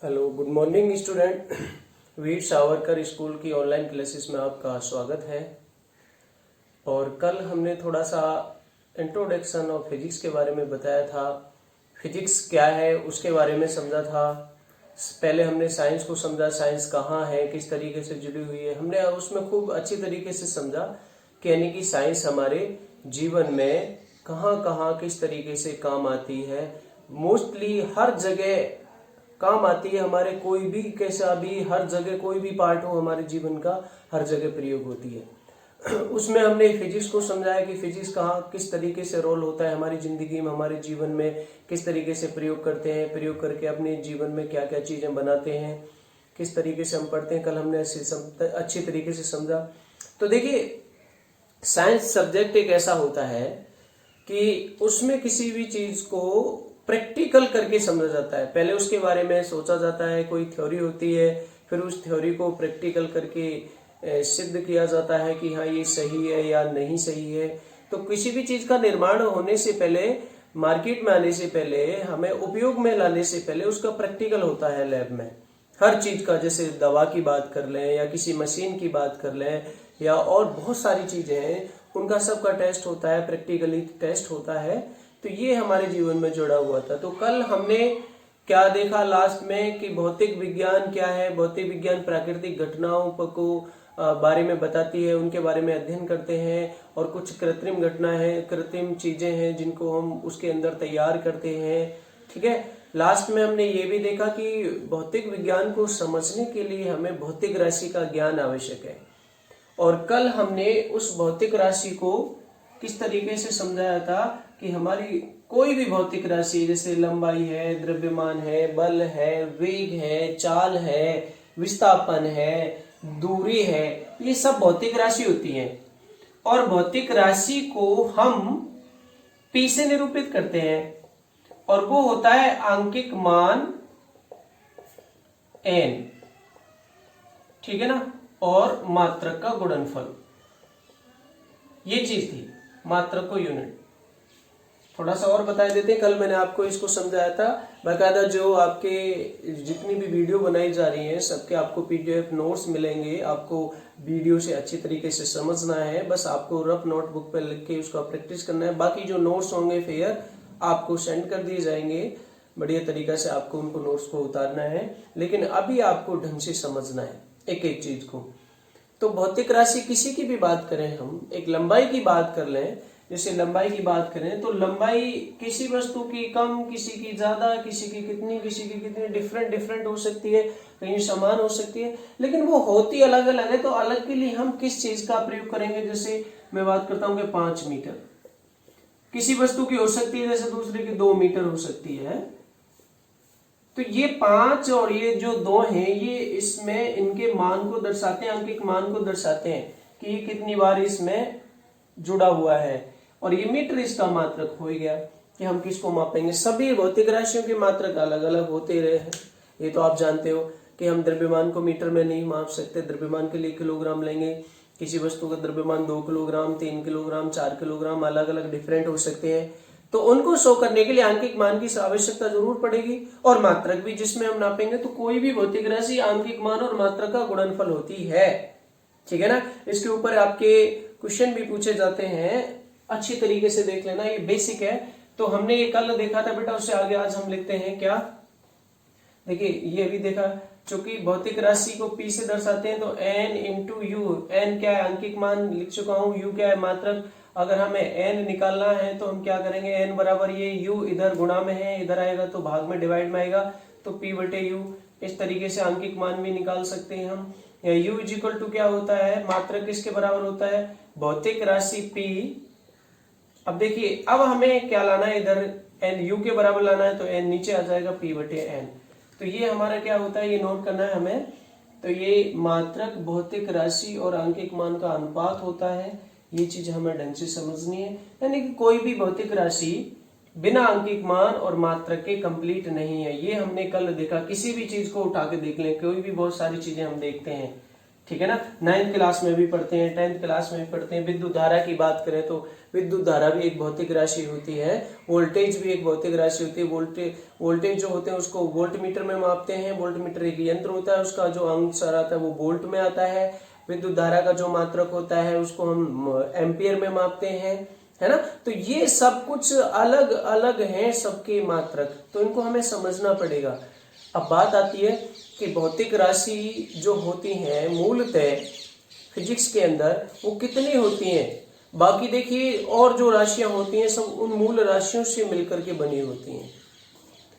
Hello, good morning student. Veer Savarkar school की online classes में आपका स्वागत है। और कल हमने थोड़ा सा इंट्रोडक्शन ऑफ फिजिक्स के बारे में बताया था। फिजिक्स क्या है उसके बारे में समझा था। पहले हमने साइंस को समझा, साइंस कहाँ है, किस तरीके से जुड़ी हुई है। हमने उसमें खूब अच्छी तरीके से समझा कि यानी कि साइंस हमारे जीवन में कहाँ कहाँ किस तरीके से काम आती है। मोस्टली हर जगह काम आती है। हमारे कोई भी कैसा भी हर जगह कोई भी पार्ट हो हमारे जीवन का, हर जगह प्रयोग होती है। उसमें हमने फिजिक्स को समझाया कि फिजिक्स कहाँ किस तरीके से रोल होता है हमारी जिंदगी में, हमारे जीवन में किस तरीके से प्रयोग करते हैं, प्रयोग करके अपने जीवन में क्या क्या चीजें बनाते हैं, किस तरीके से हम पढ़ते हैं। कल हमने अच्छी तरीके से समझा। तो देखिए, साइंस सब्जेक्ट एक ऐसा होता है कि उसमें किसी भी चीज को प्रैक्टिकल करके समझा जाता है। पहले उसके बारे में सोचा जाता है, कोई थ्योरी होती है, फिर उस थ्योरी को प्रैक्टिकल करके सिद्ध किया जाता है कि हाँ ये सही है या नहीं सही है। तो किसी भी चीज का निर्माण होने से पहले, मार्केट में आने से पहले, हमें उपयोग में लाने से पहले उसका प्रैक्टिकल होता है लैब में। हर चीज का, जैसे दवा की बात कर लें या किसी मशीन की बात कर लें या और बहुत सारी चीजें हैं, उनका सबका टेस्ट होता है, प्रैक्टिकली टेस्ट होता है। तो ये हमारे जीवन में जुड़ा हुआ था। तो कल हमने क्या देखा लास्ट में कि भौतिक विज्ञान क्या है। भौतिक विज्ञान प्राकृतिक घटनाओं को बारे में बताती है, उनके बारे में अध्ययन करते हैं। और कुछ कृत्रिम घटना है, कृत्रिम चीजें हैं जिनको हम उसके अंदर तैयार करते हैं। ठीक है। लास्ट में हमने ये भी देखा कि भौतिक विज्ञान को समझने के लिए हमें भौतिक राशि का ज्ञान आवश्यक है। और कल हमने उस भौतिक राशि को किस तरीके से समझाया था कि हमारी कोई भी भौतिक राशि, जैसे लंबाई है, द्रव्यमान है, बल है, वेग है, चाल है, विस्थापन है, दूरी है, ये सब भौतिक राशि होती है। और भौतिक राशि को हम P से निरूपित करते हैं और वो होता है आंकिक मान n। ठीक है ना। और मात्रक का गुणनफल, ये चीज थी, मात्रक को यूनिट। थोड़ा सा और बता देते हैं। कल मैंने आपको इसको समझाया था बाकायदा। जो आपके जितनी भी वीडियो बनाई जा रही हैं सबके आपको PDF नोट्स मिलेंगे। आपको वीडियो से अच्छी तरीके से समझना है, बस आपको रफ नोटबुक पे लिख के उसका प्रैक्टिस करना है। बाकी जो नोट्स होंगे फिर आपको सेंड कर दिए जाएंगे, बढ़िया तरीका से आपको उनको नोट्स को उतारना है। लेकिन अभी आपको ढंग से समझना है एक एक चीज को। तो भौतिक राशि किसी की भी बात करें, हम एक लंबाई की बात कर लें, जैसे लंबाई की बात करें तो लंबाई किसी वस्तु की कम, किसी की ज्यादा, किसी की कितनी डिफरेंट हो सकती है, कहीं समान हो सकती है, लेकिन वो होती अलग अलग है। तो अलग के लिए हम किस चीज का प्रयोग करेंगे। जैसे मैं बात करता हूँ कि 5 मीटर किसी वस्तु की हो सकती है, जैसे दूसरे की 2 मीटर हो सकती है। तो ये 5 और ये जो 2 हैं, ये इसमें इनके मान को दर्शाते हैं, अंकिक मान को दर्शाते हैं कि ये कितनी बार इसमें जुड़ा हुआ है। और ये मीटर इसका मात्रक हो गया कि हम किसको मापेंगे। सभी भौतिक राशियों के मात्रक अलग अलग होते रहे हैं, ये तो आप जानते हो कि हम द्रव्यमान को मीटर में नहीं माप सकते। द्रव्यमान के लिए किलोग्राम लेंगे। किसी वस्तु का द्रव्यमान 2 किलोग्राम, 3 किलोग्राम, 4 किलोग्राम, अलग अलग डिफरेंट हो सकते हैं। तो उनको शो करने के लिए आंकिक मान की आवश्यकता जरूर पड़ेगी। और मात्रक भी जिसमें हम नापेंगे। तो कोई भी भौतिक राशि आंकिक मान और मात्रक का गुणनफल होती है। ठीक है ना। इसके ऊपर आपके क्वेश्चन भी पूछे जाते हैं, अच्छी तरीके से देख लेना, ये बेसिक है। तो हमने ये कल देखा था बेटा, उससे आगे आज हम लिखते हैं क्या। देखिए ये भी देखा, चूंकि भौतिक राशि को P से दर्शाते हैं तो n इंटू यू। n क्या है, अंकिक मान लिख चुका हूं। u क्या है, मात्रक। अगर हमें n निकालना है तो हम क्या करेंगे, n बराबर ये u इधर गुणा में है, इधर आएगा तो भाग में डिवाइड में आएगा, तो P बटे u। इस तरीके से अंकिक मान भी निकाल सकते हैं हम। u इज इक्वल टू क्या होता है, मात्रक किसके बराबर होता है, भौतिक राशि P। अब देखिए, अब हमें क्या लाना है, इधर n u के बराबर लाना है, तो n नीचे आ जाएगा P बटे n। तो ये हमारा क्या होता है, ये नोट करना है हमें। तो ये मात्रक, भौतिक राशि और आंकिक मान का अनुपात होता है। ये चीज हमें ढंग से समझनी है। यानी कि कोई भी भौतिक राशि बिना अंकिक मान और मात्रक के कंप्लीट नहीं है। ये हमने कल देखा। किसी भी चीज को उठा के देख लें, कोई भी बहुत सारी चीजें हम देखते हैं, ठीक है ना। 9th क्लास में भी पढ़ते हैं, 10th क्लास में भी पढ़ते हैं। विद्युत धारा की बात करें तो विद्युत धारा भी एक भौतिक राशि होती है, वोल्टेज भी एक भौतिक राशि होती है। वोल्टेज जो होते हैं उसको वोल्टमीटर में मापते हैं। वोल्टमीटर एक यंत्र होता है, उसका जो अंक आता है वो वोल्ट में आता है। विद्युत धारा का जो मात्रक होता है उसको हम एम्पियर में मापते हैं, है ना। तो ये सब कुछ अलग अलग हैं सबके मात्रक, तो इनको हमें समझना पड़ेगा। अब बात आती है कि भौतिक राशि जो होती हैं मूलतः फिजिक्स के अंदर वो कितनी होती हैं। बाकी देखिए और जो राशियां होती हैं सब उन मूल राशियों से मिलकर के बनी होती हैं,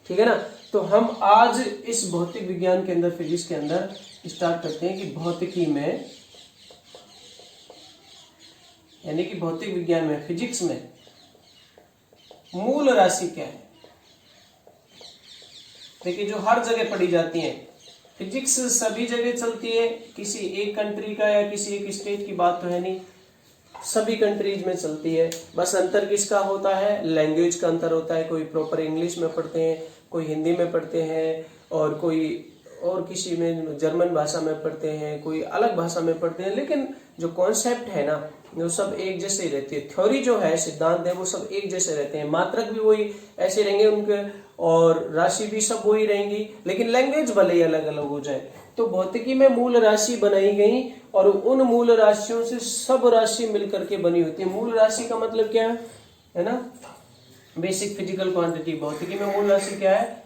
ठीक है ना। तो हम आज इस भौतिक विज्ञान के अंदर, फिजिक्स के अंदर स्टार्ट करते हैं कि भौतिकी में, यानी कि भौतिक विज्ञान में, फिजिक्स में मूल राशि क्या है। देखिए जो हर जगह पढ़ी जाती है, फिजिक्स सभी जगह चलती है, किसी एक कंट्री का या किसी एक स्टेट की बात तो है नहीं, सभी कंट्रीज में चलती है। बस अंतर किसका होता है, लैंग्वेज का अंतर होता है। कोई प्रॉपर इंग्लिश में पढ़ते हैं, कोई हिंदी में पढ़ते हैं, और कोई और किसी में जर्मन भाषा में पढ़ते हैं, कोई अलग भाषा में पढ़ते हैं। लेकिन जो कॉन्सेप्ट है ना वो सब एक जैसे ही रहती है। थ्योरी जो है, सिद्धांत है, वो सब एक जैसे रहते हैं। मात्रक भी वही ऐसे रहेंगे उनके, और राशि भी सब वही रहेंगी, लेकिन लैंग्वेज भले ही अलग अलग हो जाए। तो भौतिकी में मूल राशि बनाई गई, और उन मूल राशियों से सब राशि मिलकर के बनी होती है। मूल राशि का मतलब क्या है ना, बेसिक फिजिकल क्वांटिटी। भौतिकी में मूल राशि क्या है,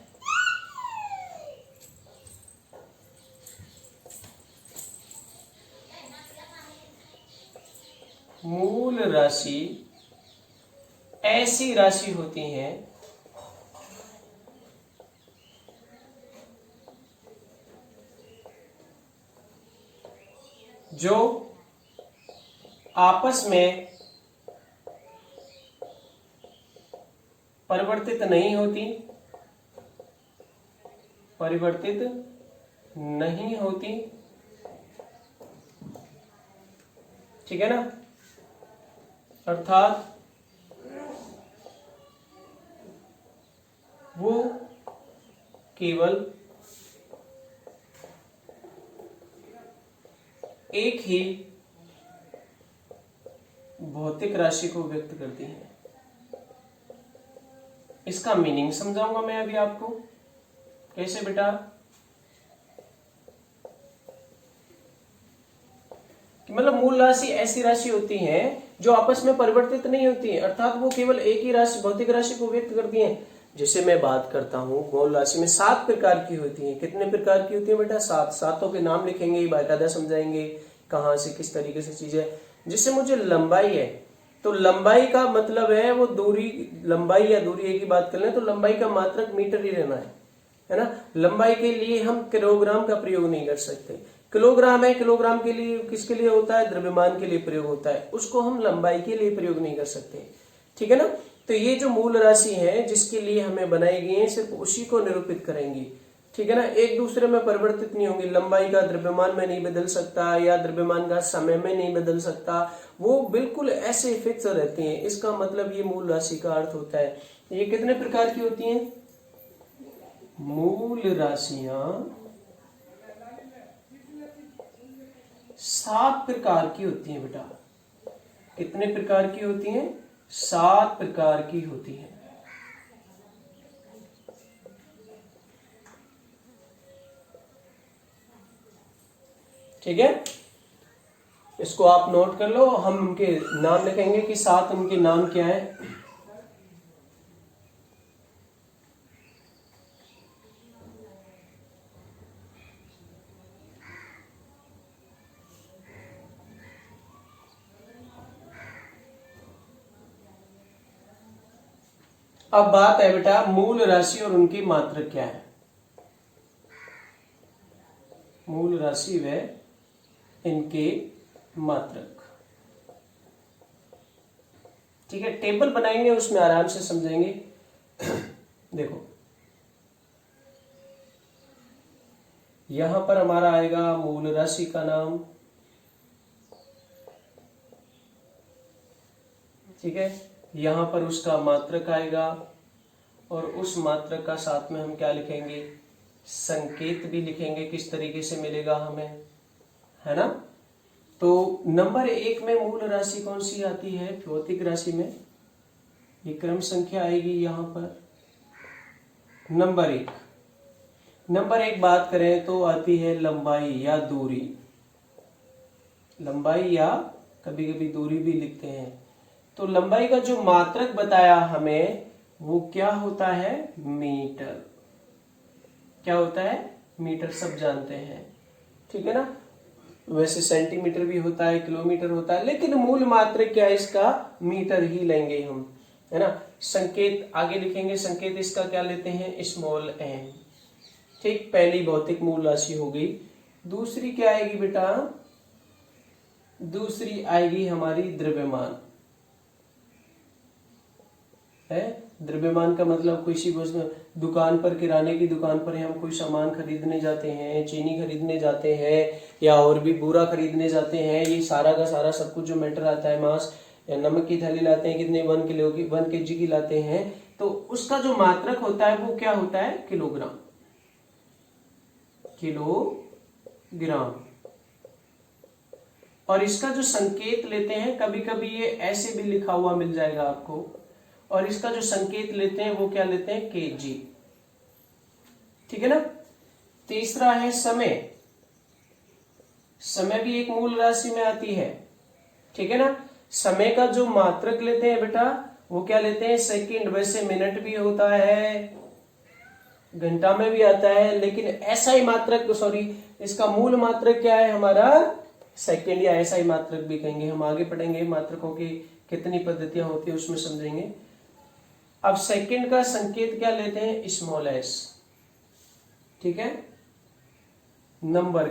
मूल राशि ऐसी राशि होती हैं जो आपस में परिवर्तित नहीं होती, ठीक है ना। अर्थात वो केवल एक ही भौतिक राशि को व्यक्त करती है। इसका मीनिंग समझाऊंगा मैं अभी आपको। कैसे बेटा, कि मतलब मूल राशि ऐसी राशि होती है जो आपस में परिवर्तित नहीं होती है, अर्थात वो केवल एक ही राशि, भौतिक राशि को व्यक्त करती है। जैसे मैं बात करता हूँ, मूल राशि में 7 प्रकार की होती है। कितने प्रकार की होती है बेटा, 7। सातों के नाम लिखेंगे, बाकायदा समझाएंगे कहाँ से किस तरीके से चीज है। जिससे मुझे लंबाई है, तो लंबाई का मतलब है वो दूरी, लंबाई या दूरी एक ही बात कर लें तो लंबाई का मात्रक मीटर ही रहना है ना। लंबाई के लिए हम किलोग्राम का प्रयोग नहीं कर सकते। किलोग्राम है, किलोग्राम के लिए किसके लिए होता है, द्रव्यमान के लिए प्रयोग होता है, उसको हम लंबाई के लिए प्रयोग नहीं कर सकते, ठीक है ना। तो ये जो मूल राशि है जिसके लिए हमें बनाई गई है, सिर्फ उसी को निरूपित करेंगी, ठीक है ना। एक दूसरे में परिवर्तित नहीं होंगी। लंबाई का द्रव्यमान में नहीं बदल सकता, या द्रव्यमान का समय में नहीं बदल सकता, वो बिल्कुल ऐसे फिक्स रहती हैं। इसका मतलब ये मूल राशि का अर्थ होता है। ये कितने प्रकार की होती हैं, मूल राशियां 7 प्रकार की होती हैं बेटा। कितने प्रकार की होती हैं, 7 प्रकार की होती हैं। ठीक है, इसको आप नोट कर लो। हम उनके नाम लिखेंगे कि 7 उनके नाम क्या है। अब बात है बेटा मूल राशि और उनकी मात्रक क्या है। मूल राशि व इनके मात्रक, ठीक है। टेबल बनाएंगे, उसमें आराम से समझेंगे। देखो यहां पर हमारा आएगा मूल राशि का नाम, ठीक है। यहां पर उसका मात्रक आएगा, और उस मात्रक का साथ में हम क्या लिखेंगे, संकेत भी लिखेंगे, किस तरीके से मिलेगा हमें, है ना। तो नंबर 1 में मूल राशि कौन सी आती है भौतिक राशि में? ये क्रम संख्या आएगी यहां पर नंबर एक बात करें तो आती है लंबाई या दूरी। लंबाई या कभी कभी दूरी भी लिखते हैं। तो लंबाई का जो मात्रक बताया हमें वो क्या होता है? मीटर। क्या होता है? मीटर, सब जानते हैं, ठीक है ना। वैसे सेंटीमीटर भी होता है, किलोमीटर होता है, लेकिन मूल मात्रक क्या है इसका? मीटर ही लेंगे हम, है ना। संकेत आगे लिखेंगे, संकेत इसका क्या लेते हैं? Small N. ठीक, पहली भौतिक मूल राशि हो गई। दूसरी क्या आएगी बेटा? दूसरी आएगी हमारी द्रव्यमान। है, द्रव्यमान का मतलब किसी दुकान पर, किराने की दुकान पर हम कोई सामान खरीदने जाते हैं, चीनी खरीदने जाते हैं या और भी बूरा खरीदने जाते हैं, ये सारा का सारा सब कुछ जो मैटर आता है, मास या नमक की थैली लाते हैं, कितने 1 किलो की 1 kg की लाते हैं, तो उसका जो मात्रक होता है वो क्या होता है? किलोग्राम। किलोग्राम। और इसका जो संकेत लेते हैं, कभी कभी ये ऐसे भी लिखा हुआ मिल जाएगा आपको, और इसका जो संकेत लेते हैं वो क्या लेते हैं? केजी। ठीक है ना। तीसरा है समय। समय भी एक मूल राशि में आती है, ठीक है ना। समय का जो मात्रक लेते हैं बेटा वो क्या लेते हैं? सेकंड। वैसे मिनट भी होता है, घंटा में भी आता है, लेकिन ऐसा ही मात्रक, सॉरी, इसका मूल मात्रक क्या है हमारा? सेकंड, या ऐसा ही मात्रक भी कहेंगे, हम आगे पढ़ेंगे मात्रकों की कितनी पद्धतियां होती है उसमें समझेंगे। अब सेकंड का संकेत क्या लेते हैं? Small S. ठीक है। नंबर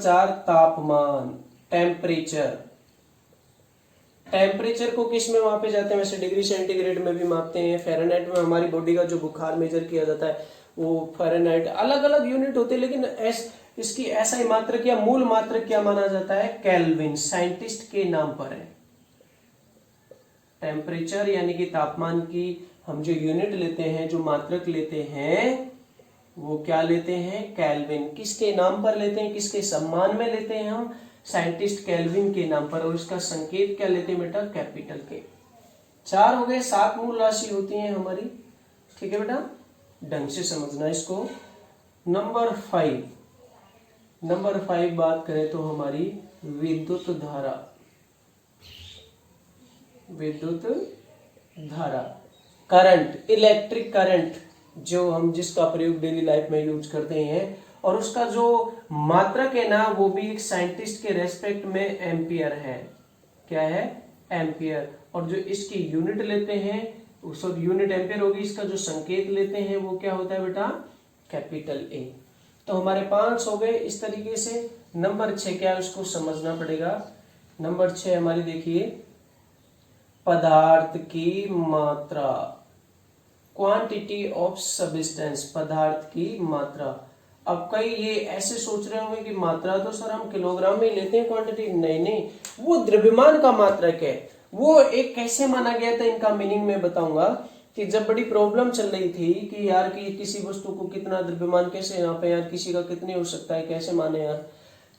4 तापमान, टेम्परेचर। टेम्परेचर को किस में मापे जाते हैं? वैसे डिग्री सेंटीग्रेड में भी मापते हैं, फ़ारेनहाइट में हमारी बॉडी का जो बुखार मेजर किया जाता है वो फ़ारेनहाइट, अलग अलग यूनिट होते हैं, लेकिन इसकी ऐसा ही मात्रक या मूल मात्रक क्या माना जाता है? केल्विन, साइंटिस्ट के नाम पर है। टेम्परेचर यानी कि तापमान की हम जो यूनिट लेते हैं, जो मात्रक लेते हैं, वो क्या लेते हैं? केल्विन। किसके नाम पर लेते हैं? किसके सम्मान में लेते हैं हम? साइंटिस्ट केल्विन के नाम पर। और इसका संकेत क्या लेते हैं बेटा? कैपिटल के। 4 हो गए, 7 मूल राशि होती हैं हमारी, ठीक है बेटा, ढंग से समझना इसको। नंबर 5 बात करें तो हमारी विद्युत धारा, करंट, इलेक्ट्रिक करंट, जो हम जिसका प्रयोग डेली लाइफ में यूज करते हैं, और उसका जो मात्रक है ना वो भी एक साइंटिस्ट के रेस्पेक्ट में एम्पियर है। क्या है? एम्पियर। और जो इसकी यूनिट लेते हैं, सॉरी यूनिट एम्पियर होगी, इसका जो संकेत लेते हैं वो क्या होता है बेटा? Capital A. तो हमारे 5 हो गए इस तरीके से। नंबर 6 क्या है उसको समझना पड़ेगा। नंबर 6 हमारी देखिए, पदार्थ की मात्रा, क्वांटिटी ऑफ सब्सटेंस, पदार्थ की मात्रा। अब कई ये ऐसे सोच रहे होंगे कि मात्रा तो सर हम किलोग्राम में लेते हैं, क्वांटिटी नहीं, वो द्रव्यमान का मात्रक है। वो एक कैसे माना गया था, इनका मीनिंग मैं बताऊंगा। कि जब बड़ी प्रॉब्लम चल रही थी कि यार कि किसी वस्तु को कितना द्रव्यमान कैसे नापे यार, किसी का कितने हो सकता है, कैसे माने यार।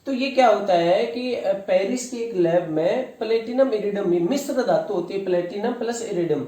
तो ये क्या होता है कि पेरिस की एक लैब में प्लेटिनम इरिडियम, मिश्र धातु होती है प्लेटिनम प्लस इरिडियम,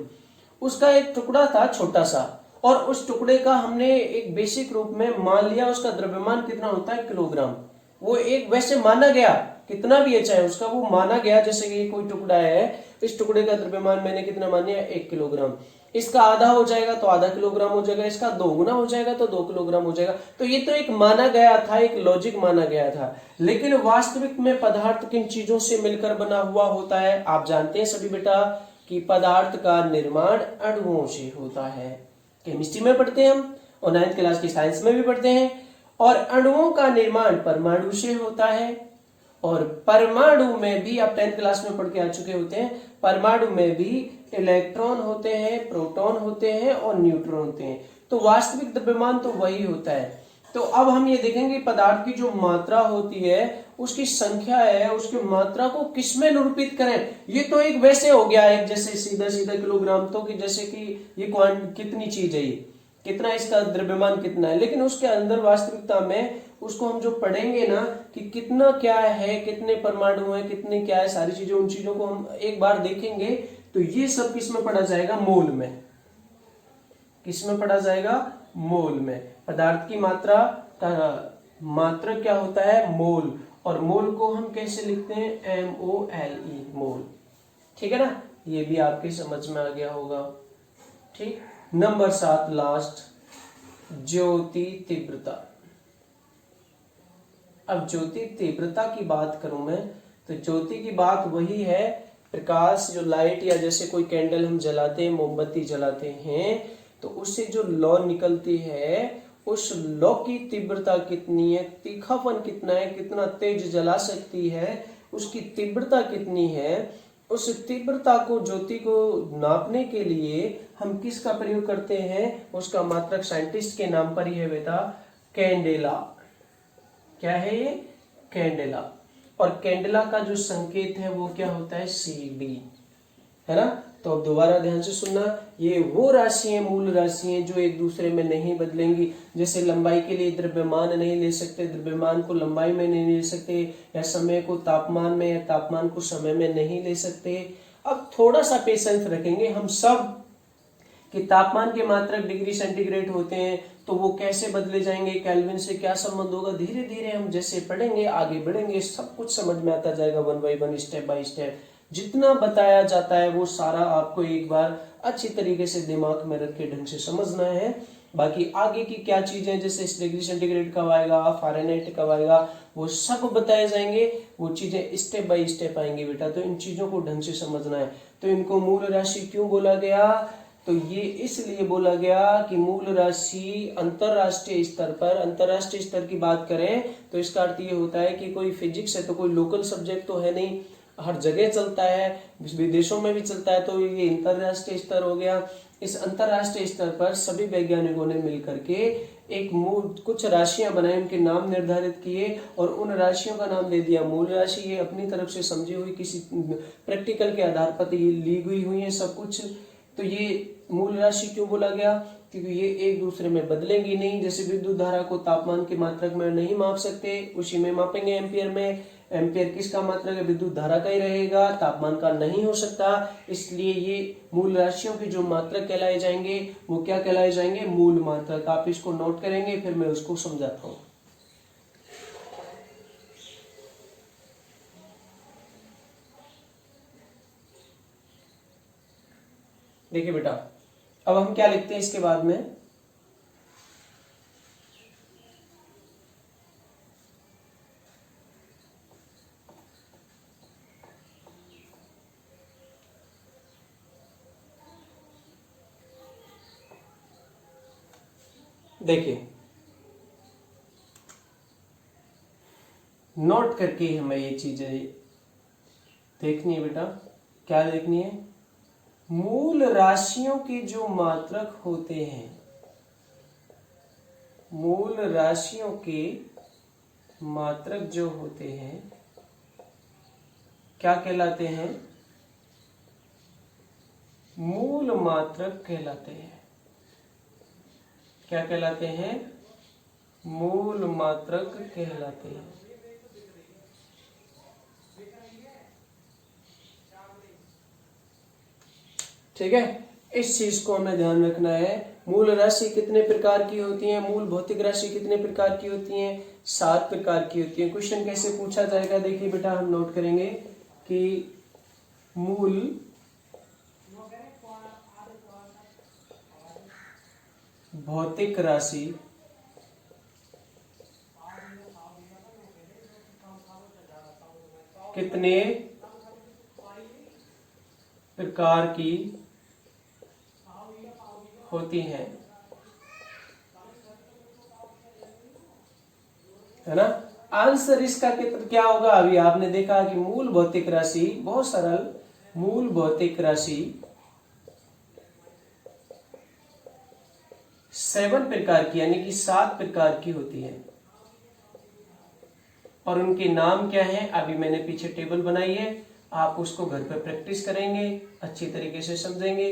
उसका एक टुकड़ा था छोटा सा, और उस टुकड़े का हमने एक बेसिक रूप में मान लिया उसका द्रव्यमान कितना होता है? किलोग्राम। वो एक वैसे माना गया, कितना भी अच्छा है उसका, वो माना गया जैसे कि कोई टुकड़ा है, इस टुकड़े का द्रव्यमान मैंने कितना मान लिया? 1 किलोग्राम। इसका आधा हो जाएगा तो आधा किलोग्राम हो जाएगा, इसका 2 गुना हो जाएगा तो 2 किलोग्राम हो जाएगा। तो ये तो एक माना गया था, एक लॉजिक माना गया था, लेकिन वास्तविक में पदार्थ किन चीजों से मिलकर बना हुआ होता है आप जानते हैं सभी बेटा, कि पदार्थ का निर्माण अणुओं से होता है। केमिस्ट्री में पढ़ते हैं हम, और 9th क्लास की साइंस में भी पढ़ते हैं। और अणुओं का निर्माण परमाणु से होता है, और परमाणु में भी आप 10th क्लास में पढ़ के आ चुके होते हैं, परमाणु में भी इलेक्ट्रॉन होते हैं, प्रोटॉन होते हैं और न्यूट्रॉन होते हैं। तो वास्तविक द्रव्यमान तो वही होता है। तो अब हम ये देखेंगे पदार्थ की जो मात्रा होती है, उसकी संख्या है, उसकी मात्रा को किसमें निरूपित करें। ये तो एक वैसे हो गया एक जैसे सीधा सीधा किलोग्राम, तो कि जैसे कि ये कितनी चीज है, ये कितना, इसका द्रव्यमान कितना है, लेकिन उसके अंदर वास्तविकता में उसको हम जो पढ़ेंगे ना कि कितना क्या है, कितने परमाणु है, कितने क्या है, सारी चीजें, उन चीजों को हम एक बार देखेंगे। तो ये सब किस में पढ़ा जाएगा? मोल में। किस में पढ़ा जाएगा? मोल में। पदार्थ की मात्रा का मात्रक क्या होता है? मोल। और मोल को हम कैसे लिखते हैं? MOLE, मोल। ठीक है ना, ये भी आपके समझ में आ गया होगा। ठीक, नंबर 7 लास्ट, ज्योति तीव्रता। अब ज्योति तीव्रता की बात करूं मैं, तो ज्योति की बात वही है, प्रकाश जो लाइट, या जैसे कोई कैंडल हम जलाते हैं, मोमबत्ती जलाते हैं, तो उससे जो लौ निकलती है, उस लौ की तीव्रता कितनी है, तीखापन कितना है, कितना तेज जला सकती है, उसकी तीव्रता कितनी है, उस तीव्रता को, ज्योति को नापने के लिए हम किसका प्रयोग करते हैं? उसका मात्रक साइंटिस्ट के नाम पर ही है बेटा, कैंडेला। क्या है ये? कैंडेला। और कैंडेला का जो संकेत है वो क्या होता है? CD, है ना। तो अब दोबारा ध्यान से सुनना, ये वो राशि है, मूल राशि है, जो एक दूसरे में नहीं बदलेंगी। जैसे लंबाई के लिए द्रव्यमान नहीं ले सकते, द्रव्यमान को लंबाई में नहीं ले सकते, या समय को तापमान में, या तापमान को समय में नहीं ले सकते। अब थोड़ा सा पेशेंस रखेंगे हम सब कि तापमान के मात्रक डिग्री सेंटीग्रेड होते हैं, तो वो कैसे बदले जाएंगे, केल्विन से क्या संबंध होगा, धीरे धीरे हम जैसे पढ़ेंगे, आगे बढ़ेंगे, सब कुछ समझ में आता जाएगा, 1 बाय 1, स्टेप बाय स्टेप। जितना बताया जाता है वो सारा आपको एक बार अच्छी तरीके से दिमाग में रख के ढंग से समझना है। बाकी आगे की क्या चीजें, जैसे डिग्री सेंटीग्रेड कब आएगा, फ़ारेनहाइट कब आएगा, वो सब बताए जाएंगे, वो चीजें स्टेप बाय स्टेप आएंगी बेटा। तो इन चीजों को ढंग से समझना है। तो इनको मूल राशि क्यों बोला गया? तो ये इसलिए बोला गया कि मूल राशि अंतरराष्ट्रीय स्तर पर, अंतरराष्ट्रीय स्तर की बात करें तो इसका अर्थ ये होता है कि कोई फिजिक्स है तो कोई लोकल सब्जेक्ट तो है नहीं, हर जगह चलता है, विदेशों में भी चलता है, तो ये अंतरराष्ट्रीय स्तर हो गया। इस अंतरराष्ट्रीय स्तर पर सभी वैज्ञानिकों ने मिलकर के एक कुछ राशियां बनाई, उनके नाम निर्धारित किए और उन राशियों का नाम दे दिया मूल राशि। ये अपनी तरफ से समझी हुई, किसी प्रैक्टिकल के आधार पर ये ली गई हुई है सब कुछ। तो ये मूल राशि क्यों बोला गया? क्योंकि ये एक दूसरे में बदलेंगी नहीं। जैसे विद्युत धारा को तापमान के मात्रक में नहीं माप सकते, उसी में मापेंगे एम्पियर में। एम्पियर किसका मात्रक है? विद्युत धारा का ही रहेगा, तापमान का नहीं हो सकता। इसलिए ये मूल राशियों के जो मात्रक कहलाए जाएंगे वो क्या कहलाए जाएंगे? मूल मात्रक। आप इसको नोट करेंगे, फिर मैं उसको समझाता हूँ। देखिए बेटा, अब हम क्या लिखते हैं इसके बाद में? देखिए, नोट करके हमें ये चीजें देखनी है बेटा। क्या देखनी है? मूल राशियों के जो मात्रक होते हैं, मूल राशियों के मात्रक जो होते हैं क्या कहलाते हैं? मूल मात्रक कहलाते हैं। क्या कहलाते हैं? मूल मात्रक कहलाते हैं। ठीक है, इस चीज को हमें ध्यान रखना है। मूल राशि कितने प्रकार की होती है? मूल भौतिक राशि कितने प्रकार की होती है? 7 प्रकार की होती है। क्वेश्चन कैसे पूछा जाएगा? देखिए बेटा, हम नोट करेंगे कि मूल भौतिक राशि कितने प्रकार की होती हैं, है ना। आंसर इसका क्या होगा? अभी आपने देखा कि मूल भौतिक राशि, बहुत सरल, मूल भौतिक राशि 7 प्रकार की, यानी कि 7 प्रकार की होती है। और उनके नाम क्या है? अभी मैंने पीछे टेबल बनाई है, आप उसको घर पर प्रैक्टिस करेंगे, अच्छी तरीके से समझेंगे।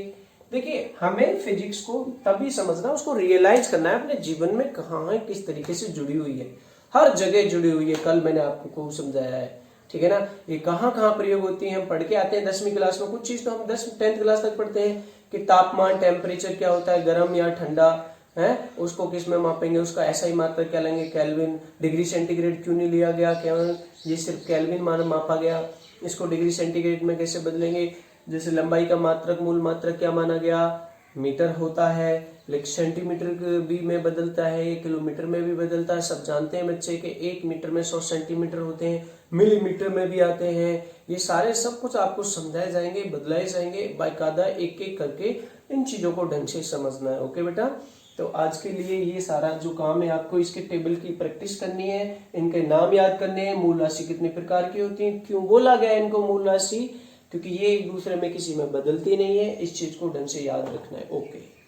देखिए, हमें फिजिक्स को तभी समझना, उसको रियलाइज करना है अपने जीवन में कहाँ है, किस तरीके से जुड़ी हुई है। हर जगह जुड़ी हुई है, कल मैंने आपको समझाया है, ठीक है ना। ये कहाँ कहाँ प्रयोग होती है हम पढ़ के आते हैं 10वीं क्लास में, कुछ चीज तो हम 10th क्लास तक पढ़ते हैं कि तापमान टेम्परेचर क्या होता है, गर्म या ठंडा है, उसको किस में मापेंगे, उसका ऐसा ही मात्रक क्या लेंगे, केल्विन। डिग्री सेंटीग्रेड क्यों नहीं लिया गया, केवल ये सिर्फ केल्विन मापा गया, इसको डिग्री सेंटीग्रेड में कैसे बदलेंगे। जैसे लंबाई का मात्रक, मूल मात्रक क्या माना गया, मीटर होता है, लेकिन सेंटीमीटर भी में बदलता है, किलोमीटर में भी बदलता है। सब जानते हैं बच्चे के 1 मीटर में 100 सेंटीमीटर होते हैं, मिलीमीटर में भी आते हैं। ये सारे सब कुछ आपको समझाए जाएंगे, बदलाए जाएंगे, बाकायदा एक एक करके इन चीजों को ढंग से समझना है। ओके बेटा, तो आज के लिए ये सारा जो काम है, आपको इसके टेबल की प्रैक्टिस करनी है, इनके नाम याद करने हैं, मूल राशि कितने प्रकार की होती है, क्यों बोला गया इनको मूल राशि, क्योंकि ये एक दूसरे में किसी में बदलती नहीं है, इस चीज को ढंग से याद रखना है। ओके।